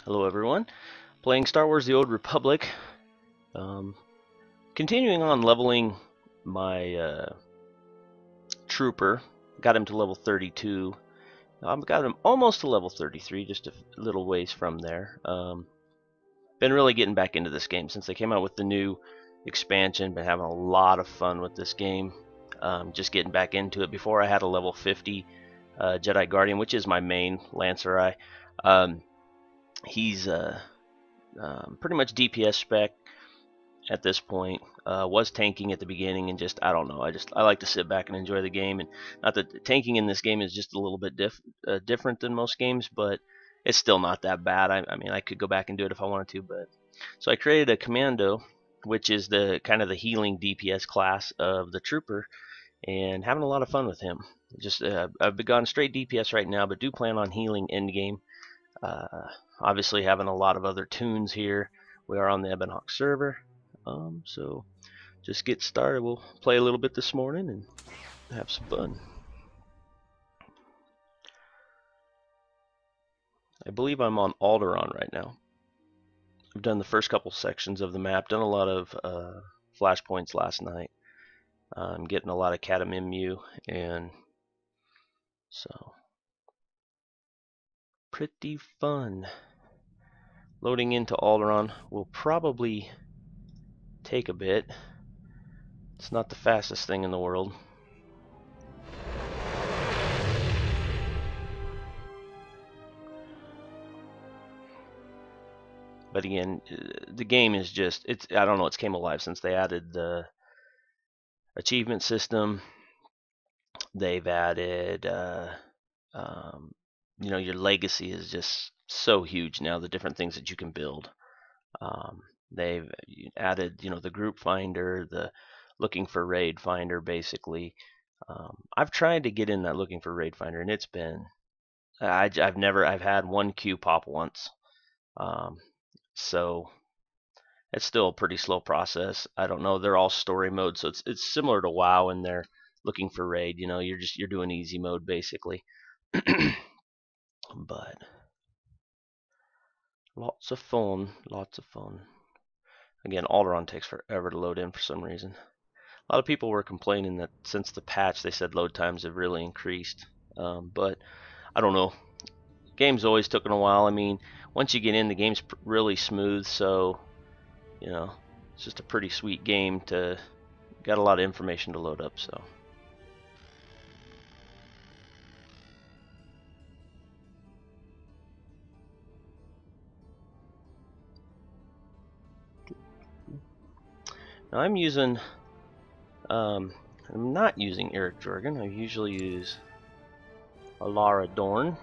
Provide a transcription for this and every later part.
Hello everyone, playing Star Wars The Old Republic. Um, Continuing on leveling my trooper, got him to level 32. I've got him almost to level 33, just a little ways from there. Been really getting back into this game since they came out with the new expansion. Been having a lot of fun with this game. Just getting back into it. Before I had a level 50 Jedi Guardian, which is my main Lancer. He's pretty much DPS spec at this point. Was tanking at the beginning, and just I don't know. I like to sit back and enjoy the game. And not that tanking in this game is just a little bit different than most games, but it's still not that bad. I mean, I could go back and do it if I wanted to. But so I created a Commando, which is the kind of the healing DPS class of the trooper, and having a lot of fun with him. Just I've gone straight DPS right now, but do plan on healing end game. Obviously having a lot of other tunes here. We are on the Ebonhawk server, so just get started. We'll play a little bit this morning and have some fun. I believe I'm on Alderaan right now. I've done the first couple sections of the map, done a lot of flashpoints last night. I'm getting a lot of Catamimu, and so pretty fun. Loading into Alderaan will probably take a bit. It's not the fastest thing in the world. But again, the game is just, I don't know, it's came alive since they added the achievement system. They've added, you know, your legacy is just so huge now, the different things that you can build. They've added, you know, the group finder, the looking for raid finder, basically. I've tried to get in that looking for raid finder, and it's been, I've had one queue pop once. So it's still a pretty slow process. I don't know, they're all story mode, so it's similar to WoW in their looking for raid. You know, you're doing easy mode basically. But lots of fun, lots of fun. Again, Alderaan takes forever to load in for some reason. A lot of people were complaining that since the patch, they said load times have really increased. But I don't know. Game's always taken a while. I mean, once you get in, the game's really smooth. So, you know, it's just a pretty sweet game to. Got a lot of information to load up. So. Now I'm using. I'm not using Eric Jorgen. I usually use Alderaan.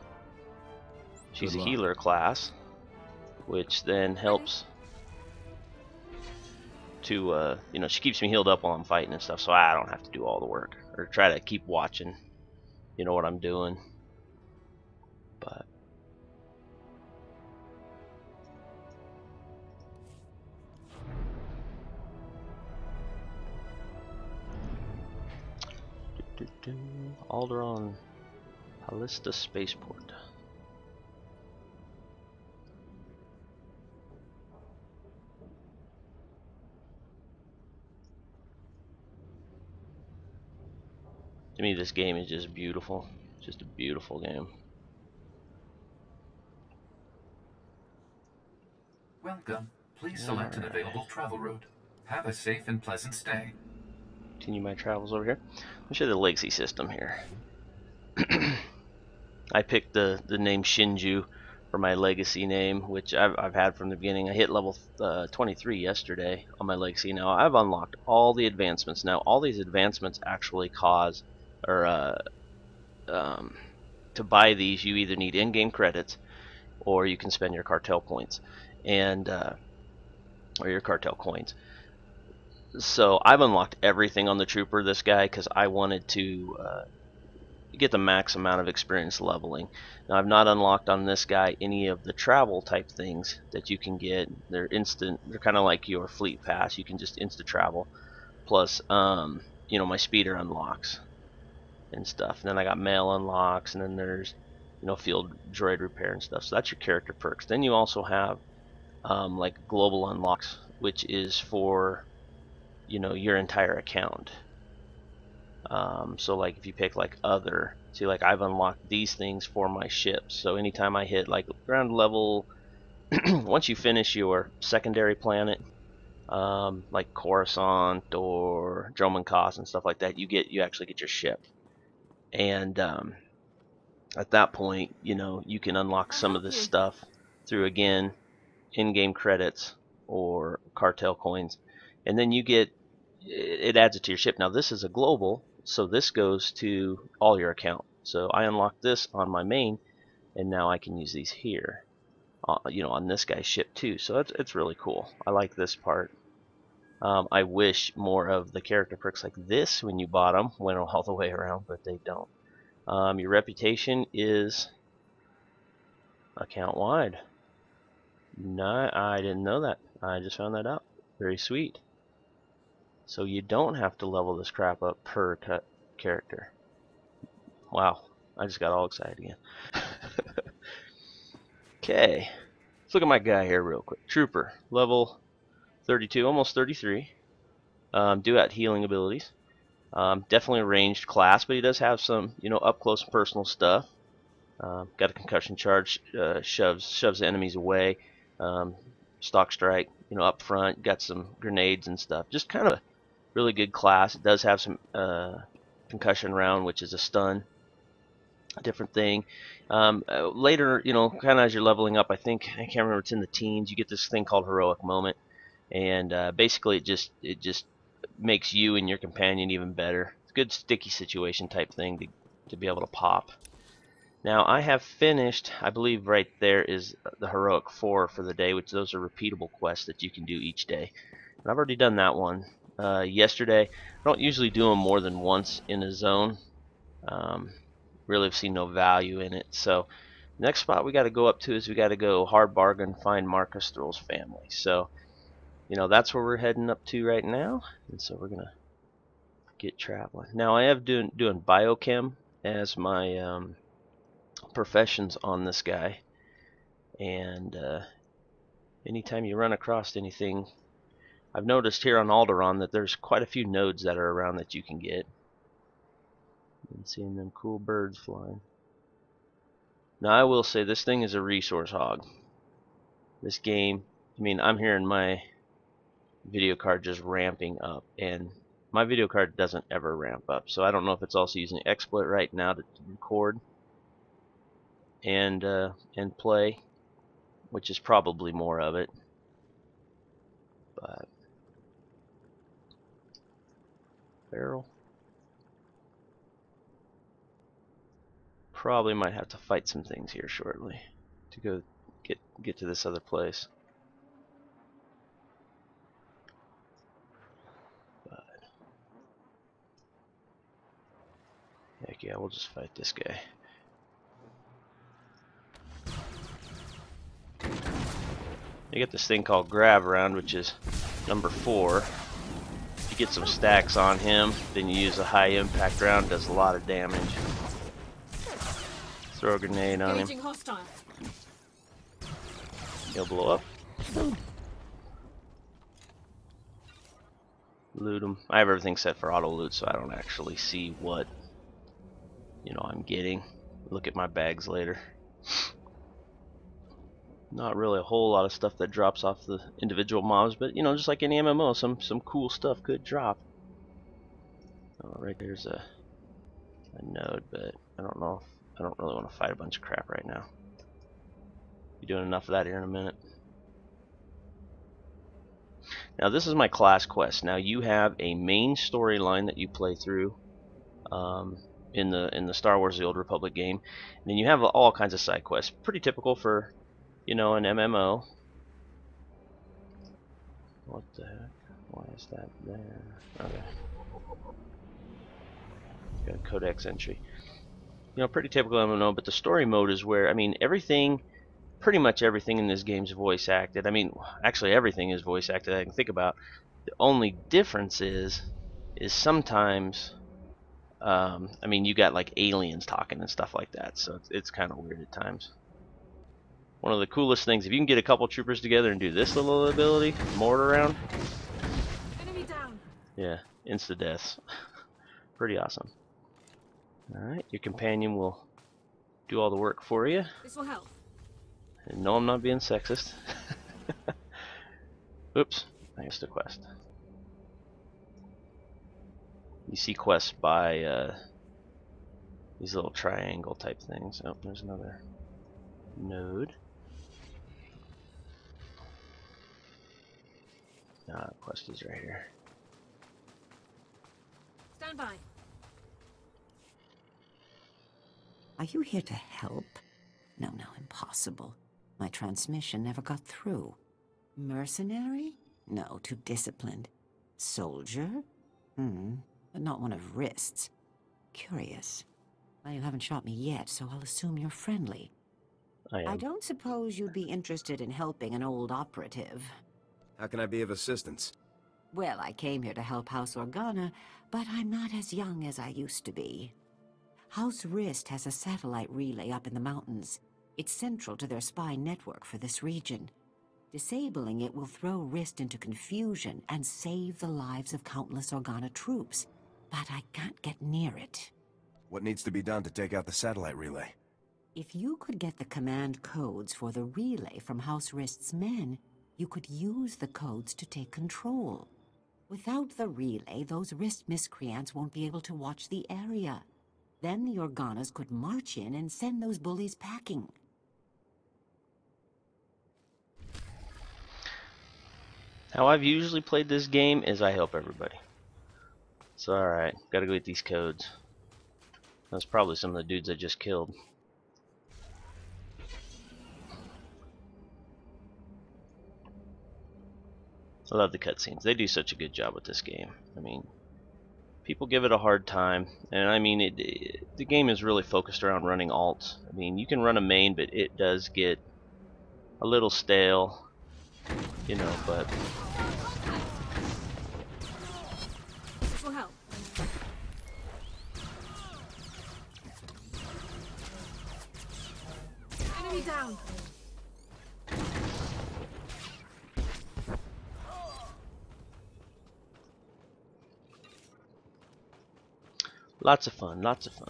She's a healer class, which then helps to, you know, she keeps me healed up while I'm fighting and stuff, so I don't have to do all the work or try to keep watching, you know, what I'm doing. But Alderaan Halista Spaceport. To me, this game is just beautiful. Just a beautiful game. Welcome. Please select an available travel route. Have a safe and pleasant stay. Continue my travels over here. Let me show you the legacy system here. I picked the name Shinju for my legacy name, which I've had from the beginning. I hit level 23 yesterday on my legacy. Now I've unlocked all the advancements. Now all these advancements actually cause, or to buy these, you either need in-game credits or you can spend your cartel points, and or your cartel coins. So I've unlocked everything on the trooper, this guy, because I wanted to get the max amount of experience leveling. Now I've not unlocked on this guy any of the travel type things that you can get. They're instant. They're kind of like your fleet pass. You can just insta travel. Plus, you know, my speeder unlocks and stuff. And then I got mail unlocks, and then there's, field droid repair and stuff. So that's your character perks. Then you also have like global unlocks, which is for your entire account. So like if you pick like other, see, like I've unlocked these things for my ships. So anytime I hit like ground level, once you finish your secondary planet, like Coruscant or Droman Kos and stuff like that, you actually get your ship. And at that point, you can unlock some of this stuff through, again, in-game credits or cartel coins, and then it adds it to your ship. Now this is a global, so this goes to all your account. So I unlocked this on my main, and now I can use these here, on this guy's ship too. So it's really cool. I like this part. I wish more of the character perks like this, when you bought them, went all the way around, but they don't. Your reputation is account wide. No, I didn't know that. I just found that out. Very sweet. So you don't have to level this crap up per character. Wow, I just got all excited again. Okay, let's look at my guy here real quick. Trooper, level 32, almost 33. Do out healing abilities. Definitely a ranged class, but he does have some, up close and personal stuff. Got a concussion charge, shoves enemies away. Stock strike, up front. Got some grenades and stuff. Just kind of a really good class. It does have some concussion round, which is a stun. A different thing. Later, kind of as you're leveling up, I can't remember, it's in the teens, you get this thing called heroic moment, and basically it just makes you and your companion even better. It's a good sticky situation type thing to be able to pop. Now I have finished, I believe right there is the heroic 4 for the day, which those are repeatable quests that you can do each day. And I've already done that one yesterday. I don't usually do them more than once in a zone. Really have seen no value in it. So next spot we got to go up to is we got to go hard bargain, find Marcus Thrill's family. So that's where we're heading up to right now, and so we're gonna get traveling. Now I have doing biochem as my professions on this guy, and anytime you run across anything, I've noticed here on Alderaan that there's quite a few nodes that are around that you can get. And seeing them cool birds flying. Now I will say this thing is a resource hog. This game, I'm hearing my video card just ramping up, and my video card doesn't ever ramp up, so I don't know if it's also using XSplit right now to record and play, which is probably more of it. But barrel, probably might have to fight some things here shortly to go get to this other place. Heck yeah, we'll just fight this guy. You get this thing called grab around, which is number 4. If you get some stacks on him, then you use a high impact round, does a lot of damage. Throw a grenade on him. He'll blow up. Loot him. I have everything set for auto loot, so I don't actually see what I'm getting. Look at my bags later. Not really a whole lot of stuff that drops off the individual mobs, but just like any MMO, some cool stuff could drop. Oh, right there's a node, but I don't know if I don't really want to fight a bunch of crap right now. Be doing enough of that here in a minute. Now this is my class quest. Now you have a main storyline that you play through in the Star Wars: The Old Republic game, and then you have all kinds of side quests. Pretty typical for an MMO. What the heck? Why is that there? Okay. Got a codex entry. Pretty typical MMO, but the story mode is where pretty much everything in this game is voice acted. Actually everything is voice acted I can think about. The only difference is sometimes I mean, you got like aliens talking and stuff like that, so it's kind of weird at times. One of the coolest things, if you can get a couple troopers together and do this little ability, mortar round. Enemy down. Yeah, insta deaths. Pretty awesome. Alright, your companion will do all the work for you. This will help. And no, I'm not being sexist. Oops, I missed a quest. You see quests by these little triangle type things. Oh, there's another node. Ah, quest is right here. Stand by. Are you here to help? No, impossible. My transmission never got through. Mercenary? No, too disciplined. Soldier? But not one of wrists. Curious. Well, you haven't shot me yet, so I'll assume you're friendly. I don't suppose you'd be interested in helping an old operative. How can I be of assistance? Well, I came here to help House Organa, but I'm not as young as I used to be. House Rist has a satellite relay up in the mountains. It's central to their spy network for this region. Disabling it will throw Rist into confusion and save the lives of countless Organa troops. But I can't get near it. What needs to be done to take out the satellite relay? If you could get the command codes for the relay from House Rist's men, you could use the codes to take control. Without the relay, those Rist miscreants won't be able to watch the area. Then the Organas could march in and send those bullies packing. How I've usually played this game is I help everybody. So alright, gotta go get these codes. That's probably some of the dudes I just killed. I love the cutscenes. They do such a good job with this game. I mean, people give it a hard time, and I mean, the game is really focused around running alts. I mean, you can run a main, but it does get a little stale, you know, but... This will help. Enemy down. Lots of fun, lots of fun.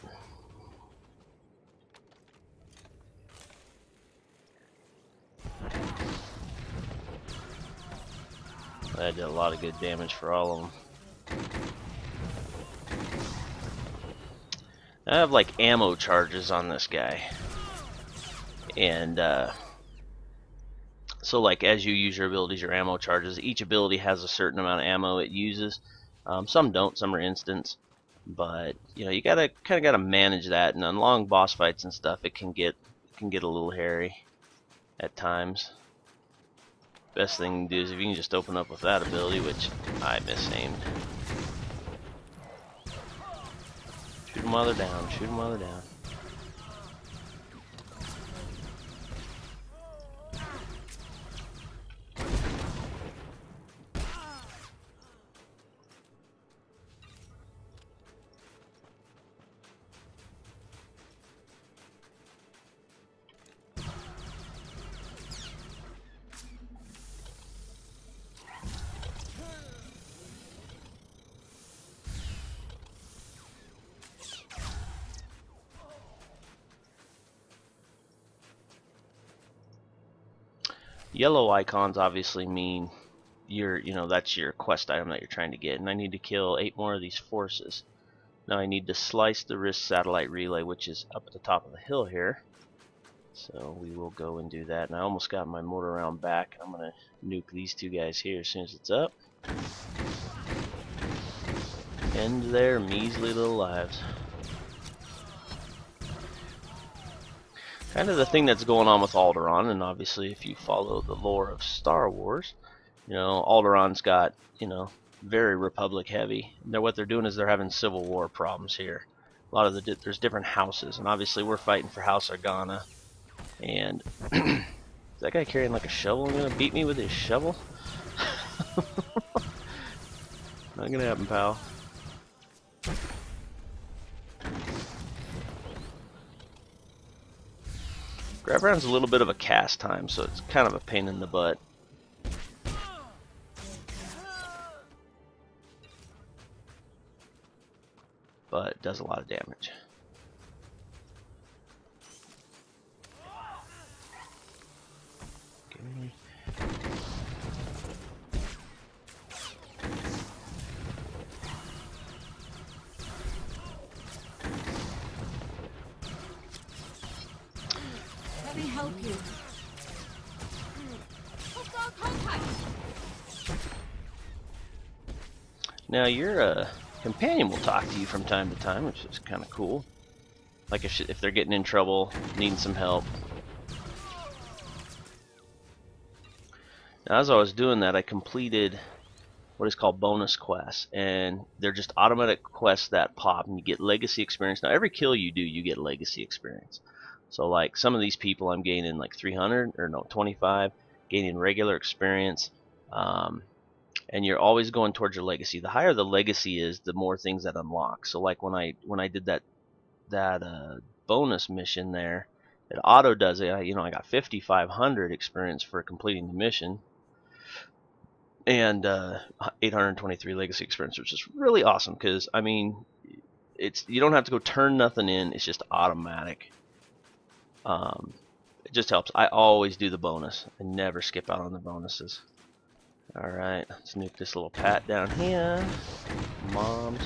I did a lot of good damage for all of them. I have like ammo charges on this guy. And so like as you use your abilities, your ammo charges, each ability has a certain amount of ammo it uses. Some don't, some are instants. But you know, you kind of gotta manage that, and on long boss fights and stuff, it can get a little hairy at times. Best thing to do is if you can just open up with that ability, which I misaimed. Shoot them while they're down. Shoot them while they're down. Yellow icons obviously mean that's your quest item that you're trying to get, and I need to kill 8 more of these forces. Now I need to slice the Rist satellite relay, which is up at the top of the hill here. So we will go and do that. And I almost got my mortar round back. I'm gonna nuke these two guys here as soon as it's up. End their measly little lives. Kind of the thing that's going on with Alderaan, and obviously if you follow the lore of Star Wars, you know, Alderaan's got, you know, very Republic heavy. What they're doing is they're having Civil War problems here. A lot of there's different houses, and obviously we're fighting for House Organa. And is that guy carrying like a shovel and gonna beat me with his shovel? Not gonna happen, pal. Grab round's a little bit of a cast time, so it's kind of a pain in the butt. But it does a lot of damage. Okay. Let me help you. Hostile contact. Now your companion will talk to you from time to time, which is kind of cool. Like if they're getting in trouble, needing some help. Now, as I was doing that, I completed what is called bonus quests, and they're just automatic quests that pop, and you get legacy experience. Now, every kill you do, you get legacy experience. So, like some of these people, I'm gaining like 300 or no 25, gaining regular experience, and you're always going towards your legacy. The higher the legacy is, the more things that unlock. So, like when I did that bonus mission there, it auto does it. I got 5,500 experience for completing the mission, and 823 legacy experience, which is really awesome because I mean, you don't have to go turn nothing in. It's just automatic. It just helps. I always do the bonus. I never skip out on the bonuses. All right, let's nuke this little pat down here. Moms.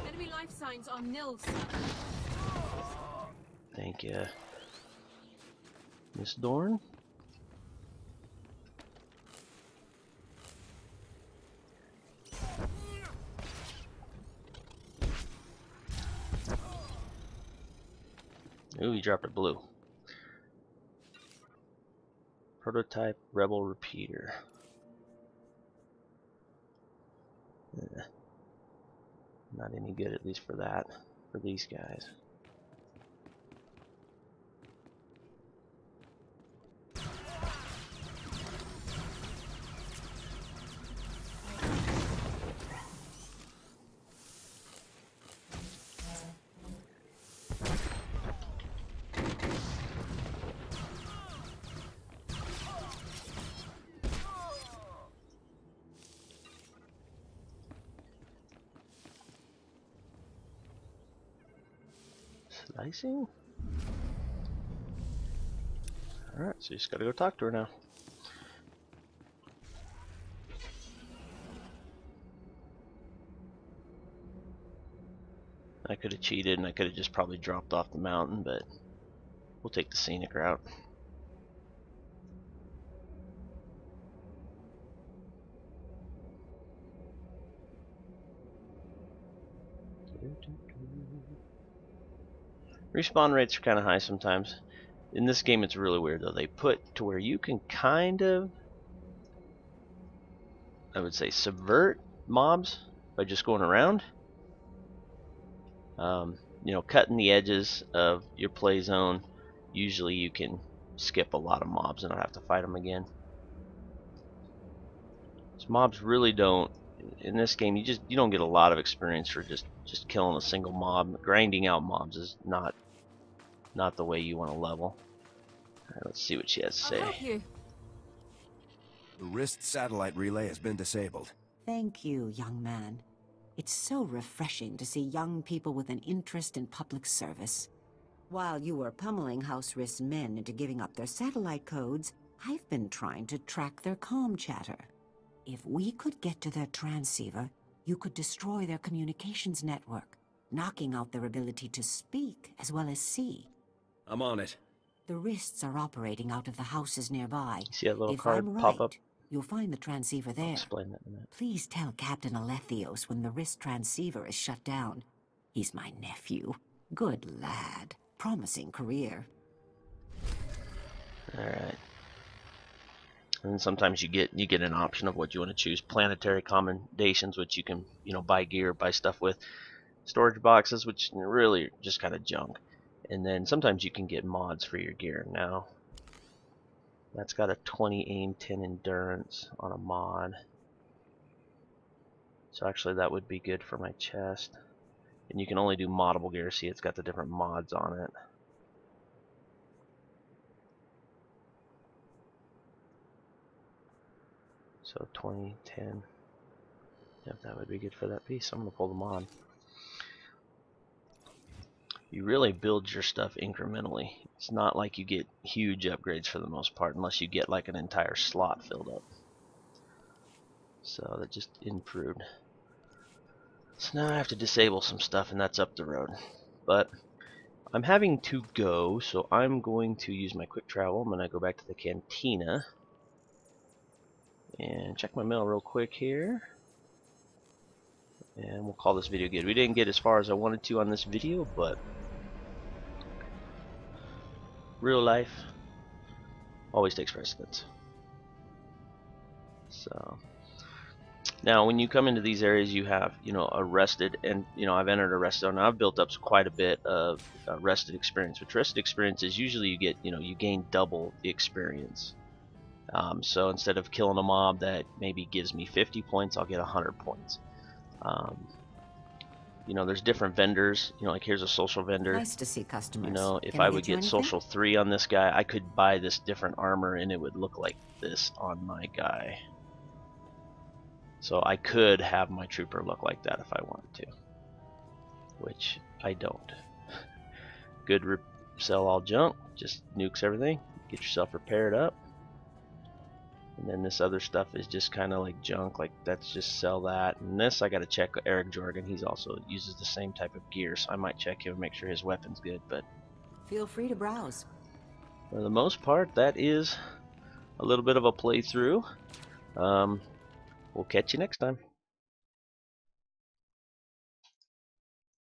Enemy life signs are nil, sir. Thank you, Miss Dorn. Ooh, he dropped a blue. Prototype Rebel Repeater. Not any good, at least for that, for these guys. Slicing? Alright, so you just gotta go talk to her now. I could have cheated and I could have just probably dropped off the mountain, but we'll take the scenic route. Respawn rates are kind of high sometimes. In this game it's really weird though. They put to where you can kind of, I would say, subvert mobs by just going around. Cutting the edges of your play zone. Usually you can skip a lot of mobs and not have to fight them again. So mobs really don't, in this game, you don't get a lot of experience for just killing a single mob. Grinding out mobs is not the way you want to level. Alright, let's see what she has to I'll help say. you. The wrist satellite relay has been disabled. Thank you, young man. It's so refreshing to see young people with an interest in public service. While you were pummeling House Risk's men into giving up their satellite codes, I've been trying to track their comm chatter. If we could get to their transceiver, you could destroy their communications network, knocking out their ability to speak as well as see. I'm on it. The Wrists are operating out of the houses nearby. See that little If card I'm pop right, up? you'll find the transceiver I'll there. explain that in a minute. Please tell Captain Alethios when the Wrist transceiver is shut down. He's my nephew. Good lad. Promising career. Alright. And sometimes you get an option of what you want to choose. Planetary commendations, which you can buy gear, buy stuff with. Storage boxes, which really are just kind of junk. And then sometimes you can get mods for your gear. Now that's got a 20 aim, 10 endurance on a mod. So actually that would be good for my chest. And you can only do moddable gear. See, it's got the different mods on it. So 20, 10. Yep, that would be good for that piece. I'm gonna pull them on. You really build your stuff incrementally. It's not like you get huge upgrades for the most part, unless you get like an entire slot filled up. So that just improved. So now I have to disable some stuff, and that's up the road. But I'm having to go, so I'm going to use my quick travel. I'm gonna go back to the cantina and check my mail real quick here. And we'll call this video good. We didn't get as far as I wanted to on this video, but real life always takes precedence. So now when you come into these areas, you have, you know, arrested, and you know, I've entered arrested, and I've built up quite a bit of arrested experience. Which arrested experience is usually you get, you know, you gain double the experience. So instead of killing a mob that maybe gives me 50 points, I'll get 100 points. You know, there's different vendors. You know, like here's a social vendor. Nice to see customers. You know, if Can I I would get you get anything? social 3 on this guy, I could buy this different armor and it would look like this on my guy. So I could have my trooper look like that if I wanted to, which I don't. Good sell all junk, just nukes everything, get yourself repaired up. And then this other stuff is just kind of like junk, like that's just sell that. And this I got to check Eric Jorgen. He's also uses the same type of gear, so I might check him and make sure his weapon's good. But Feel free to browse. for the most part, that is a little bit of a playthrough. We'll catch you next time.